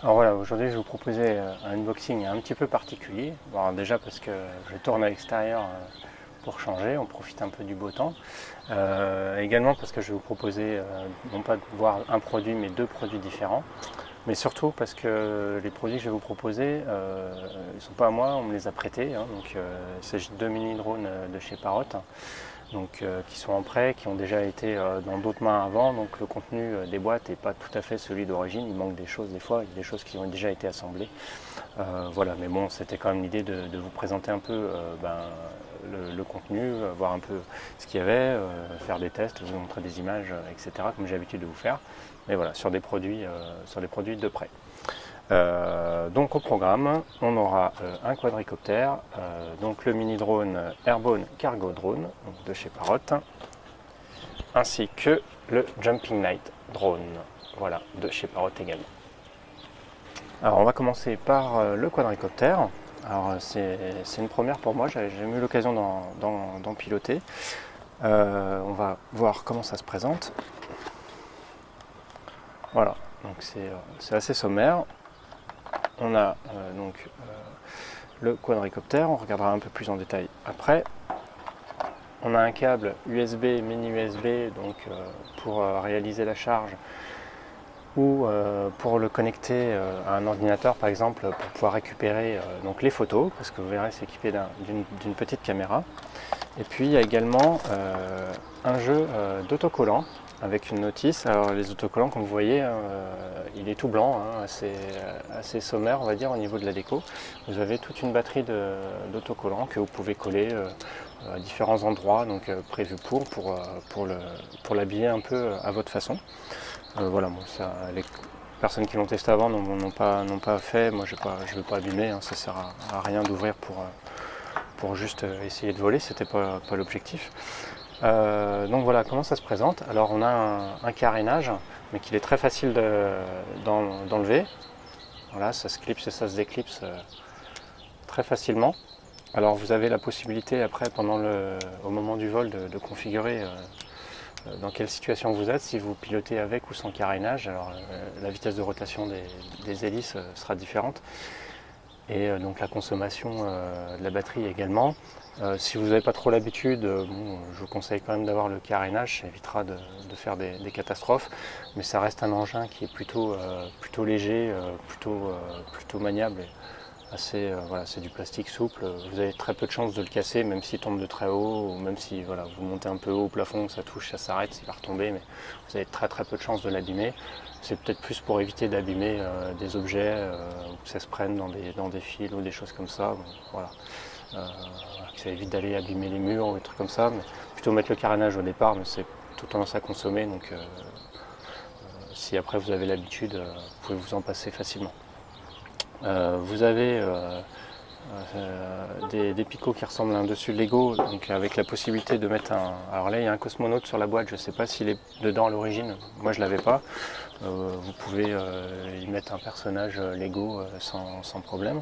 Alors voilà, aujourd'hui je vais vous proposer un unboxing un petit peu particulier. Bon, alors déjà parce que je tourne à l'extérieur pour changer, on profite un peu du beau temps. Également parce que je vais vous proposer non pas de voir un produit mais deux produits différents. Mais surtout parce que les produits que je vais vous proposer, ils ne sont pas à moi, on me les a prêtés. Donc, il s'agit de deux mini drones de chez Parrot, donc, qui sont en prêt, qui ont déjà été dans d'autres mains avant. Donc le contenu des boîtes n'est pas tout à fait celui d'origine, il manque des choses des fois, il y a des choses qui ont déjà été assemblées. Voilà, mais bon, c'était quand même l'idée de vous présenter un peu le contenu, voir un peu ce qu'il y avait, faire des tests, vous montrer des images, etc. comme j'ai l'habitude de vous faire. Mais voilà, sur des produits de prêt. Donc au programme, on aura un quadricoptère, donc le mini drone Airborne Cargo Drone donc de chez Parrot, ainsi que le Jumping Knight Drone, voilà, de chez Parrot également. Alors on va commencer par le quadricoptère. Alors c'est une première pour moi, j'ai jamais eu l'occasion d'en piloter. On va voir comment ça se présente. Voilà, donc c'est assez sommaire. On a le quadricoptère, on regardera un peu plus en détail après. On a un câble USB, mini USB, donc pour réaliser la charge ou pour le connecter à un ordinateur par exemple pour pouvoir récupérer donc les photos, parce que vous verrez c'est équipé d'une petite caméra. Et puis il y a également un jeu d'autocollants avec une notice. Alors les autocollants, comme vous voyez, il est tout blanc, assez sommaire on va dire au niveau de la déco. Vous avez toute une batterie d'autocollants que vous pouvez coller à différents endroits, donc prévus pour l'habiller un peu à votre façon. Voilà, bon, ça, les personnes qui l'ont testé avant n'ont pas fait. Moi je ne veux pas abîmer, ça sert à rien d'ouvrir pour juste essayer de voler, c'était pas l'objectif. Donc voilà comment ça se présente. Alors on a un carénage, mais qu'il est très facile d'enlever. Voilà, ça se clipse et ça se déclipse très facilement. Alors vous avez la possibilité après, au moment du vol, de configurer dans quelle situation vous êtes, si vous pilotez avec ou sans carénage. Alors la vitesse de rotation des hélices sera différente. Et donc la consommation de la batterie également. Si vous n'avez pas trop l'habitude, je vous conseille quand même d'avoir le carénage, ça évitera de faire des catastrophes, mais ça reste un engin qui est plutôt léger, plutôt maniable. Voilà, c'est du plastique souple, vous avez très peu de chances de le casser, même s'il tombe de très haut, ou même si voilà, vous montez un peu haut au plafond, ça touche, ça s'arrête, il va retomber, mais vous avez très peu de chances de l'abîmer. C'est peut-être plus pour éviter d'abîmer des objets, ou que ça se prenne dans des fils ou des choses comme ça. Bon, voilà. Ça évite d'aller abîmer les murs ou des trucs comme ça, mais plutôt mettre le carénage au départ, mais c'est tout tendance à consommer, donc si après vous avez l'habitude, vous pouvez vous en passer facilement. Vous avez des picots qui ressemblent à un dessus Lego, donc avec la possibilité de mettre un... Alors là il y a un cosmonaute sur la boîte, je ne sais pas s'il est dedans à l'origine, moi je ne l'avais pas. Vous pouvez y mettre un personnage Lego sans problème.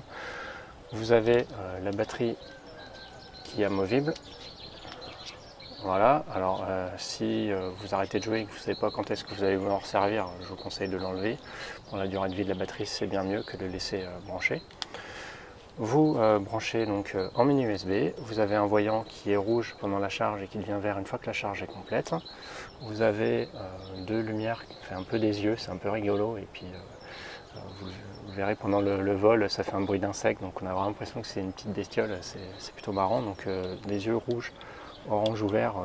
Vous avez la batterie qui est amovible. Voilà, alors si vous arrêtez de jouer et que vous ne savez pas quand est-ce que vous allez vous en resservir, je vous conseille de l'enlever. Pour la durée de vie de la batterie, c'est bien mieux que de le laisser brancher. Vous branchez donc en mini USB, vous avez un voyant qui est rouge pendant la charge et qui devient vert une fois que la charge est complète. Vous avez deux lumières qui font un peu des yeux, c'est un peu rigolo, et puis vous verrez pendant le vol, ça fait un bruit d'insecte, donc on a vraiment l'impression que c'est une petite bestiole, c'est plutôt marrant. Donc des yeux rouges, orange ou vert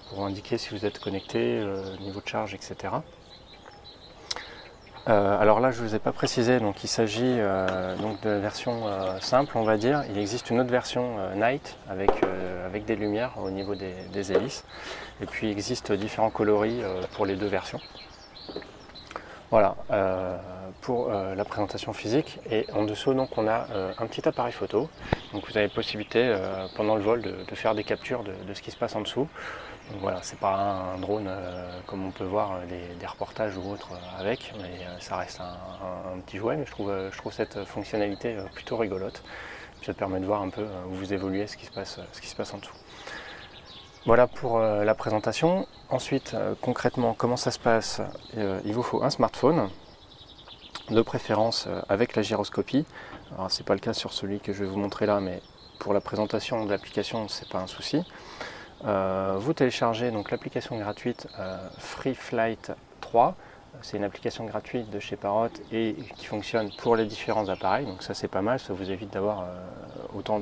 pour indiquer si vous êtes connecté, niveau de charge, etc. Alors là, je ne vous ai pas précisé, donc il s'agit donc de la version simple, on va dire. Il existe une autre version Night avec des lumières au niveau des hélices. Et puis il existe différents coloris pour les deux versions. Voilà, pour la présentation physique. Et en dessous, donc, on a un petit appareil photo. Donc vous avez possibilité pendant le vol de faire des captures de ce qui se passe en dessous. Donc voilà, c'est pas un drone comme on peut voir des reportages ou autres avec, mais ça reste un petit jouet. Mais je trouve cette fonctionnalité plutôt rigolote. Puis ça te permet de voir un peu où vous évoluez, ce qui se passe en dessous. Voilà pour la présentation. Ensuite, concrètement, comment ça se passe? Il vous faut un smartphone. de préférence avec la gyroscopie. Alors c'est pas le cas sur celui que je vais vous montrer là, mais pour la présentation de l'application, c'est pas un souci. Vous téléchargez donc l'application gratuite FreeFlight 3. C'est une application gratuite de chez Parrot et qui fonctionne pour les différents appareils. Donc ça c'est pas mal, ça vous évite d'avoir autant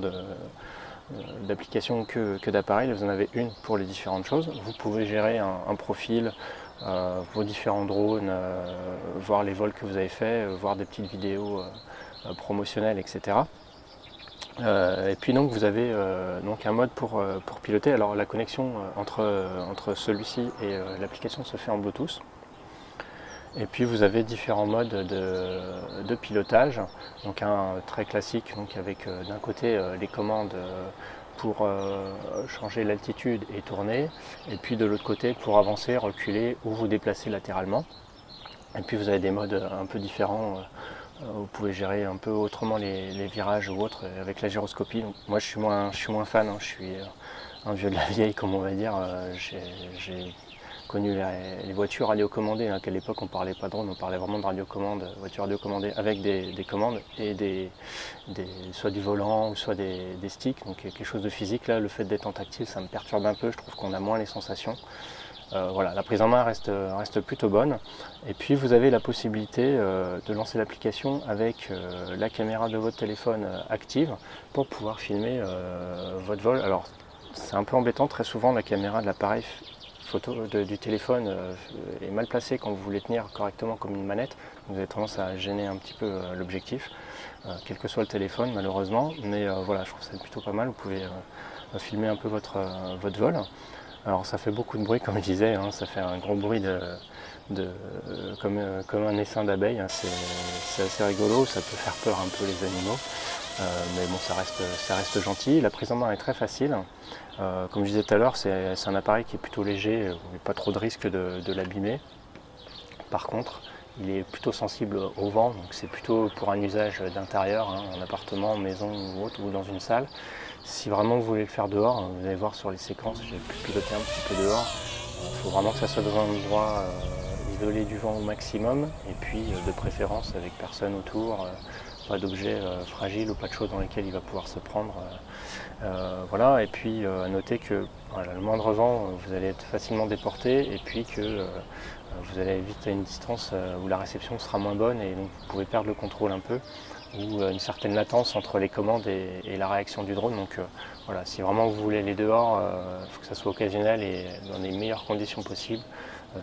d'applications que d'appareils. Vous en avez une pour les différentes choses. Vous pouvez gérer un profil, vos différents drones, voir les vols que vous avez faits, voir des petites vidéos promotionnelles, etc. Et puis donc vous avez donc un mode pour piloter. Alors la connexion entre celui-ci et l'application se fait en Bluetooth. Et puis vous avez différents modes de pilotage. Donc un très classique, donc avec d'un côté les commandes pour changer l'altitude et tourner, et puis de l'autre côté pour avancer, reculer ou vous déplacer latéralement. Et puis vous avez des modes un peu différents. Vous pouvez gérer un peu autrement les virages ou autres avec la gyroscopie. Donc, moi je suis moins fan, hein. Je suis un vieux de la vieille comme on va dire. J'ai connu les voitures radiocommandées, hein, qu'à l'époque on ne parlait pas de drone, on parlait vraiment de radiocommande, voiture radiocommandée avec des commandes et soit du volant ou soit des sticks, donc quelque chose de physique. Là, le fait d'être en tactile, ça me perturbe un peu, je trouve qu'on a moins les sensations. Voilà, la prise en main reste plutôt bonne. Et puis vous avez la possibilité de lancer l'application avec la caméra de votre téléphone active pour pouvoir filmer votre vol. Alors c'est un peu embêtant, très souvent la caméra de l'appareil photo du téléphone est mal placée quand vous voulez tenir correctement comme une manette. Vous avez tendance à gêner un petit peu l'objectif, quel que soit le téléphone malheureusement. Mais voilà, je trouve ça plutôt pas mal. Vous pouvez filmer un peu votre vol. Alors ça fait beaucoup de bruit comme je disais, hein, ça fait un gros bruit comme un essaim d'abeilles, hein. C'est assez rigolo, ça peut faire peur un peu les animaux, mais bon ça reste gentil. La prise en main est très facile, comme je disais tout à l'heure c'est un appareil qui est plutôt léger, il n'y a pas trop de risque de l'abîmer. Par contre il est plutôt sensible au vent, donc c'est plutôt pour un usage d'intérieur, hein, en appartement, maison ou autre, ou dans une salle. Si vraiment vous voulez le faire dehors, vous allez voir sur les séquences, j'ai pu piloter un petit peu dehors. Il faut vraiment que ça soit dans un endroit isolé du vent au maximum, et puis de préférence avec personne autour, pas d'objets fragiles ou pas de choses dans lesquelles il va pouvoir se prendre. Voilà, et puis à noter que voilà, le moindre vent, vous allez être facilement déporté, et puis que vous allez vite à une distance où la réception sera moins bonne, et donc vous pouvez perdre le contrôle un peu, ou une certaine latence entre les commandes et la réaction du drone. Donc voilà, si vraiment vous voulez aller dehors, il faut que ça soit occasionnel et dans les meilleures conditions possibles.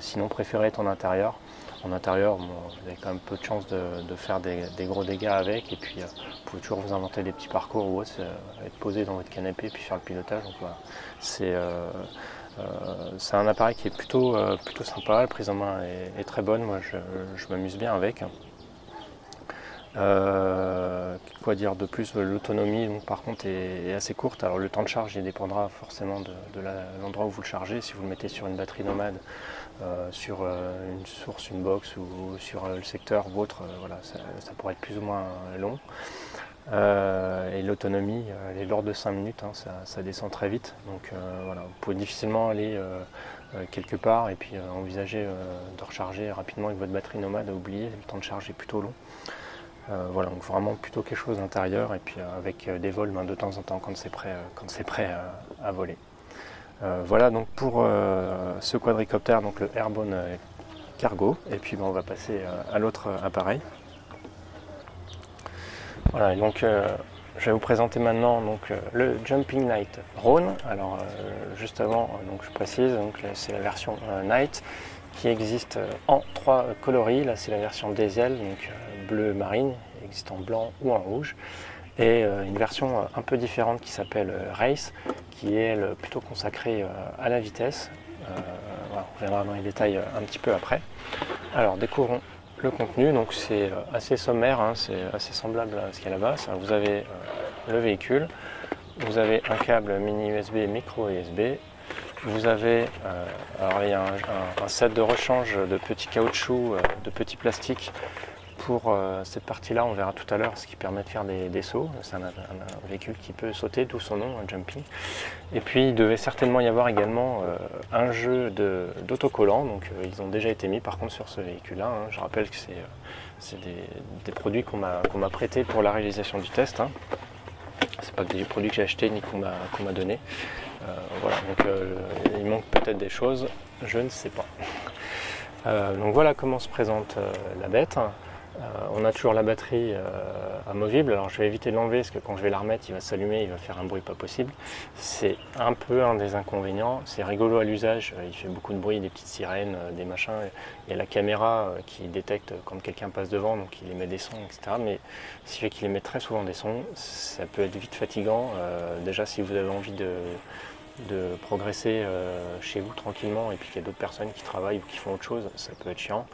Sinon, préférez être en intérieur. En intérieur, bon, vous avez quand même peu de chances de faire des gros dégâts avec, et puis vous pouvez toujours vous inventer des petits parcours ou autre, être posé dans votre canapé et puis faire le pilotage. Donc voilà, c'est un appareil qui est plutôt sympa, la prise en main est très bonne, moi je m'amuse bien avec. Quoi dire de plus, l'autonomie donc, par contre est assez courte. Alors le temps de charge il dépendra forcément de l'endroit où vous le chargez. Si vous le mettez sur une batterie nomade, sur une source, une box ou sur le secteur ou autre, voilà, ça pourrait être plus ou moins long. Et l'autonomie elle est l'ordre de 5 minutes, hein, ça descend très vite. Donc voilà, vous pouvez difficilement aller quelque part et puis envisager de recharger rapidement avec votre batterie nomade. Oubliez, le temps de charge est plutôt long. Voilà, donc vraiment plutôt quelque chose d'intérieur, et puis avec des vols de temps en temps quand c'est prêt à voler. Voilà donc pour ce quadricoptère, donc le Airborne Cargo, et puis on va passer à l'autre appareil. Voilà, et donc je vais vous présenter maintenant donc, le Jumping Knight Drone. Alors juste avant, donc, je précise, c'est la version Night qui existe en 3 coloris. Là c'est la version diesel, donc bleu marine, il existe en blanc ou en rouge, et une version un peu différente qui s'appelle Race, qui est elle, plutôt consacrée à la vitesse. Voilà, on reviendra dans les détails un petit peu après. Alors découvrons le contenu. Donc c'est assez sommaire, hein, c'est assez semblable à ce qu'il y a là-bas. Vous avez le véhicule, vous avez un câble mini USB et micro USB. Vous avez alors il y a un set de rechange de petits caoutchoucs, de petits plastiques pour cette partie-là, on verra tout à l'heure ce qui permet de faire des sauts. C'est un véhicule qui peut sauter, d'où son nom, un jumping. Et puis il devait certainement y avoir également un jeu d'autocollants, donc ils ont déjà été mis par contre sur ce véhicule-là. Hein. Je rappelle que c'est des produits qu'on m'a prêtés pour la réalisation du test. Hein. C'est pas des produits que j'ai achetés ni qu'on m'a donné. Voilà, donc il manque peut-être des choses, je ne sais pas. Donc voilà comment se présente la bête. On a toujours la batterie amovible, alors je vais éviter de l'enlever parce que quand je vais la remettre il va s'allumer, il va faire un bruit pas possible. C'est un peu un des inconvénients, c'est rigolo à l'usage, il fait beaucoup de bruit, des petites sirènes, des machins. Il y a la caméra qui détecte quand quelqu'un passe devant, donc il émet des sons, etc. Mais ce qui fait qu'il émet très souvent des sons, ça peut être vite fatigant. Déjà si vous avez envie de progresser chez vous tranquillement et puis qu'il y a d'autres personnes qui travaillent ou qui font autre chose, ça peut être chiant.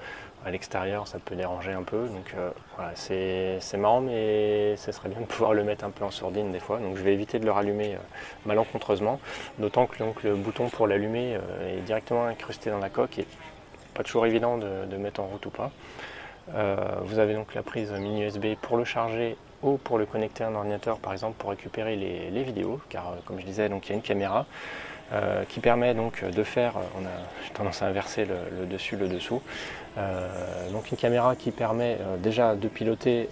À l'extérieur, ça peut déranger un peu, donc voilà, c'est marrant, mais ça serait bien de pouvoir le mettre un peu en sourdine des fois, donc je vais éviter de le rallumer malencontreusement, d'autant que donc, le bouton pour l'allumer est directement incrusté dans la coque et pas toujours évident de mettre en route ou pas. Vous avez donc la prise mini USB pour le charger ou pour le connecter à un ordinateur par exemple pour récupérer les vidéos, car comme je disais, donc il y a une caméra qui permet donc de faire, j'ai tendance à inverser le dessus, le dessous, donc une caméra qui permet déjà de piloter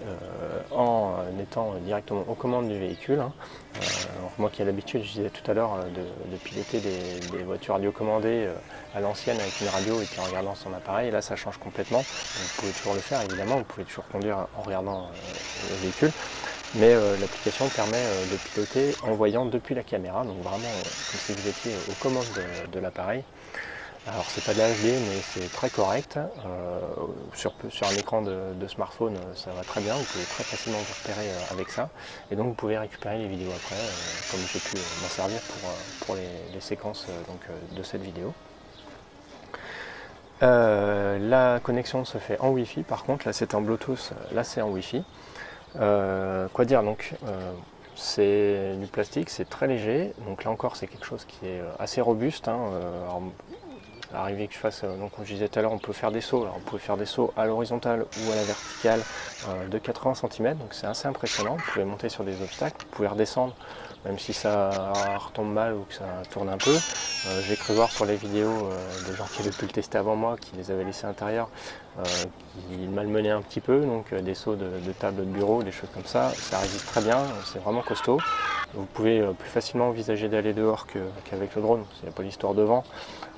en étant directement aux commandes du véhicule. Hein. Moi qui ai l'habitude, je disais tout à l'heure, de piloter des voitures radiocommandées à l'ancienne avec une radio et puis en regardant son appareil, et là ça change complètement. Donc, vous pouvez toujours le faire évidemment, vous pouvez toujours conduire en regardant le véhicule. Mais l'application permet de piloter en voyant depuis la caméra, donc vraiment comme si vous étiez aux commandes de l'appareil. Alors c'est pas de la HD mais c'est très correct, sur un écran de smartphone ça va très bien, vous pouvez très facilement vous repérer avec ça, et donc vous pouvez récupérer les vidéos après, comme j'ai pu m'en servir pour les séquences de cette vidéo. La connexion se fait en Wi-Fi, par contre là c'est en Bluetooth, là c'est en Wi-Fi. Quoi dire, donc c'est du plastique, c'est très léger, donc là encore c'est quelque chose qui est assez robuste. Hein, alors, arrivé que je fasse, donc comme je disais tout à l'heure, on peut faire des sauts, alors on peut faire des sauts à l'horizontale ou à la verticale de 80 cm, donc c'est assez impressionnant. Vous pouvez monter sur des obstacles, vous pouvez redescendre même si ça retombe mal ou que ça tourne un peu. J'ai cru voir sur les vidéos des gens qui avaient pu le tester avant moi, qui les avaient laissés à l'intérieur, qui malmenaient un petit peu, donc des sauts de table de bureau, des choses comme ça résiste très bien, c'est vraiment costaud. Vous pouvez plus facilement envisager d'aller dehors qu'avec le drone, il n'y a pas l'histoire de vent.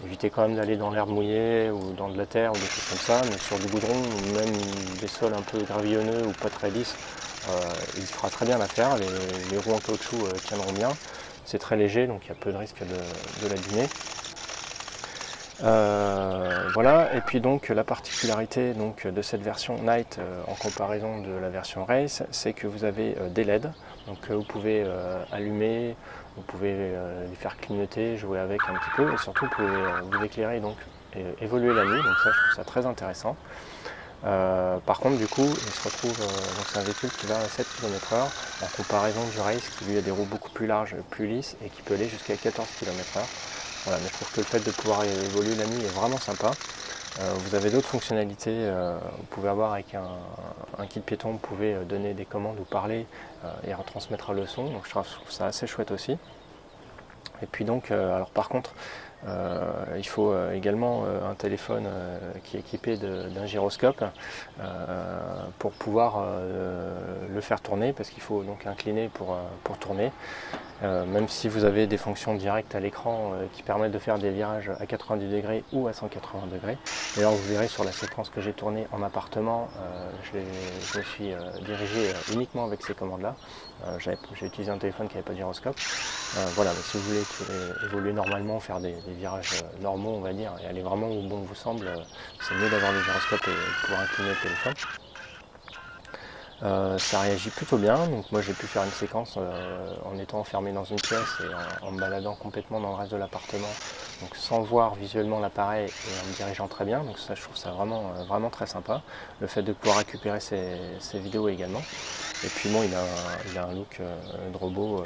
Évitez quand même d'aller dans l'herbe mouillée ou dans de la terre ou des choses comme ça, mais sur du goudron ou même des sols un peu gravillonneux ou pas très lisses, il fera très bien l'affaire, les roues en caoutchouc tiendront bien. C'est très léger, donc il y a peu de risque de l'abîmer. Voilà, et puis donc la particularité donc, de cette version Night en comparaison de la version Race, c'est que vous avez des LED, donc vous pouvez allumer, vous pouvez les faire clignoter, jouer avec un petit peu, et surtout vous pouvez vous éclairer donc évoluer la nuit, donc ça je trouve ça très intéressant. Par contre du coup il se retrouve, donc c'est un véhicule qui va à 7 km/h en comparaison du Race qui lui a des roues beaucoup plus larges, plus lisses et qui peut aller jusqu'à 14 km/h. Voilà, mais je trouve que le fait de pouvoir évoluer la nuit est vraiment sympa. Vous avez d'autres fonctionnalités, vous pouvez avoir avec un kit piéton, vous pouvez donner des commandes ou parler et retransmettre le son, donc je trouve ça assez chouette aussi. Et puis donc, alors par contre, il faut également un téléphone qui est équipé d'un gyroscope pour pouvoir le faire tourner, parce qu'il faut donc incliner pour tourner. Même si vous avez des fonctions directes à l'écran qui permettent de faire des virages à 90 degrés ou à 180 degrés. D'ailleurs vous verrez sur la séquence que j'ai tournée en appartement, je me suis dirigé uniquement avec ces commandes là. J'ai utilisé un téléphone qui n'avait pas de gyroscope. Voilà, mais si vous voulez évoluer normalement, faire des virages normaux on va dire, et aller vraiment où bon vous semble, c'est mieux d'avoir le gyroscope et pouvoir incliner le téléphone. Ça réagit plutôt bien, donc moi j'ai pu faire une séquence en étant enfermé dans une pièce et en me baladant complètement dans le reste de l'appartement, donc sans voir visuellement l'appareil et en me dirigeant très bien, donc ça je trouve ça vraiment très sympa, le fait de pouvoir récupérer ces vidéos également. Et puis bon, il a un look de robot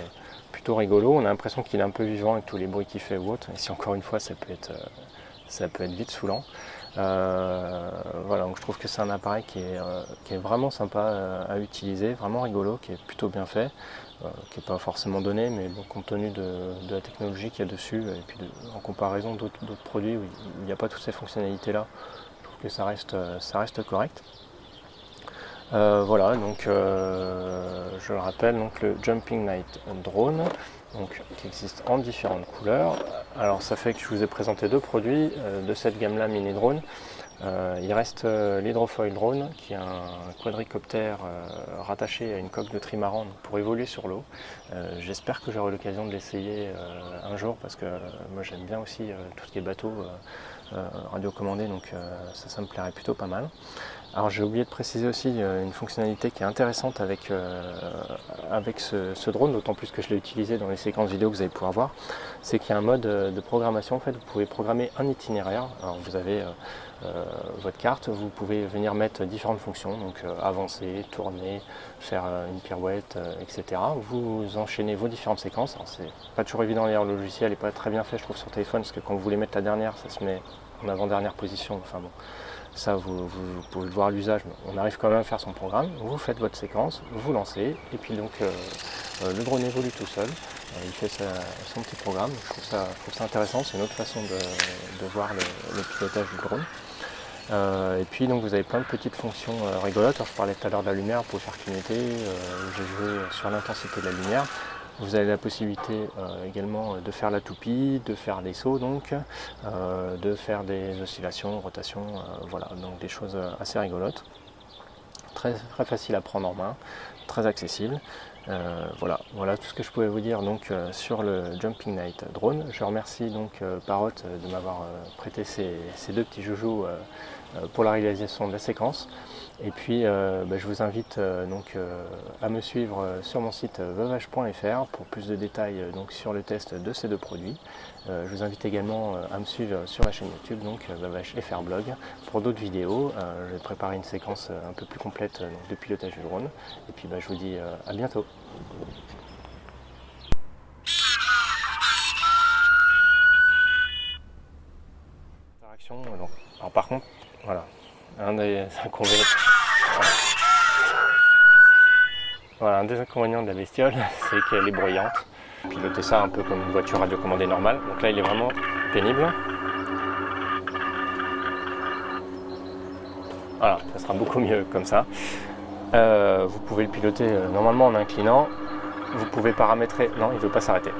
plutôt rigolo, on a l'impression qu'il est un peu vivant avec tous les bruits qu'il fait ou autre, et si encore une fois ça peut être vite saoulant. Voilà, donc je trouve que c'est un appareil qui est vraiment sympa à utiliser, vraiment rigolo, qui est plutôt bien fait, qui n'est pas forcément donné, mais bon, compte tenu de la technologie qu'il y a dessus, et puis en comparaison d'autres produits où il n'y a pas toutes ces fonctionnalités-là, je trouve que ça reste correct. Voilà, donc je le rappelle, donc le Jumping Knight Drone, donc, qui existe en différentes couleurs. Alors ça fait que je vous ai présenté deux produits de cette gamme-là mini drone. Il reste l'Hydrofoil Drone, qui est un quadricoptère rattaché à une coque de trimaran pour évoluer sur l'eau. J'espère que j'aurai l'occasion de l'essayer un jour, parce que moi j'aime bien aussi tout ce qui est bateau radiocommandé, donc ça me plairait plutôt pas mal. Alors j'ai oublié de préciser aussi une fonctionnalité qui est intéressante avec ce drone, d'autant plus que je l'ai utilisé dans les séquences vidéo que vous allez pouvoir voir, c'est qu'il y a un mode de programmation. En fait, vous pouvez programmer un itinéraire. Alors vous avez votre carte, vous pouvez venir mettre différentes fonctions, donc avancer, tourner, faire une pirouette, etc. Vous enchaînez vos différentes séquences. Alors c'est pas toujours évident d'ailleurs, le logiciel n'est pas très bien fait je trouve sur téléphone, parce que quand vous voulez mettre la dernière, ça se met en avant-dernière position, enfin bon. Ça, vous pouvez le voir à l'usage, mais on arrive quand même à faire son programme. Vous faites votre séquence, vous lancez, et puis donc le drone évolue tout seul. Il fait son petit programme. Je trouve ça intéressant, c'est une autre façon de voir le pilotage du drone. Et puis donc vous avez plein de petites fonctions rigolotes. Alors, je parlais tout à l'heure de la lumière, pour faire clignoter. J'ai joué sur l'intensité de la lumière. Vous avez la possibilité également de faire la toupie, de faire des sauts, donc, de faire des oscillations, rotations, voilà, donc des choses assez rigolotes. Très facile à prendre en main, très accessible. Voilà tout ce que je pouvais vous dire donc sur le Jumping Knight Drone. Je remercie donc Parrot de m'avoir prêté ces deux petits joujoux pour la réalisation de la séquence. Et puis je vous invite donc à me suivre sur mon site veuvage.fr pour plus de détails donc sur le test de ces deux produits. Je vous invite également à me suivre sur ma chaîne YouTube, donc Veuvage FR Blog, pour d'autres vidéos. Je vais préparer une séquence un peu plus complète de pilotage du drone. Et puis je vous dis à bientôt. Donc, alors par contre, voilà, un des inconvénients. Voilà, un des inconvénients de la bestiole, c'est qu'elle est bruyante. Piloter ça un peu comme une voiture radiocommandée normale. Donc là, il est vraiment pénible. Voilà, ça sera beaucoup mieux comme ça. Vous pouvez le piloter normalement en inclinant. Vous pouvez paramétrer. Non, il ne veut pas s'arrêter.